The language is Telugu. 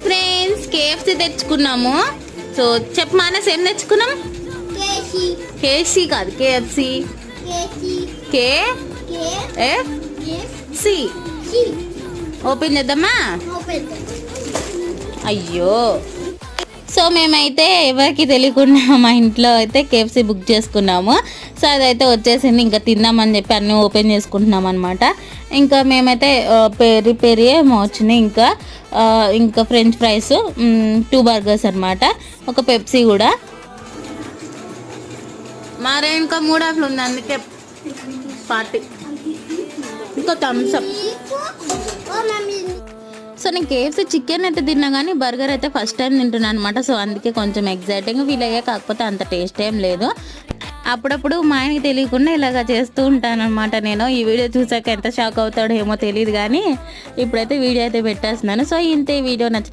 ఫ్రెండ్స్ కేఎఫ్సి తెచ్చుకున్నాము. సో చెప్పు మానస్ ఏం తెచ్చుకున్నాం? కేఎఫ్సి కాదు కేఎఫ్సి. కేఎఫ్సి ఓపెన్ చేద్దామా? అయ్యో. సో మేమైతే ఎవరికి తెలియకుండా మా ఇంట్లో అయితే కేఎఫ్సి బుక్ చేసుకున్నాము. సో అదైతే వచ్చేసింది. ఇంకా తిందామని చెప్పి అన్నీ ఓపెన్ చేసుకుంటున్నాం అనమాట. ఇంకా మేమైతే పెరి పెరి ఏమో వచ్చినాయి. ఇంకా ఫ్రెంచ్ ఫ్రైస్, 2 బర్గర్స్ అనమాట, ఒక పెప్సీ కూడా. మారే ఇంకా 3 ఆఫ్లు ఉంది, అందుకే పార్టీ. ఇంకా థమ్స్అప్. సో నేను కేఎఫ్సి చికెన్ అయితే తిన్నా కానీ బర్గర్ అయితే ఫస్ట్ టైం తింటున్నాను అనమాట. సో అందుకే కొంచెం ఎగ్జైటింగ్ ఫీల్ అయ్యా. కాకపోతే అంత టేస్ట్ ఏం లేదు. అప్పుడప్పుడు మా ఆయనకి తెలియకుండా ఇలాగ చేస్తూ ఉంటాను అనమాట. నేను ఈ వీడియో చూసాక ఎంత షాక్ అవుతాడో ఏమో తెలియదు కానీ ఇప్పుడైతే వీడియో అయితే పెట్టేస్తున్నాను. సో ఇంతే. వీడియో నచ్చితే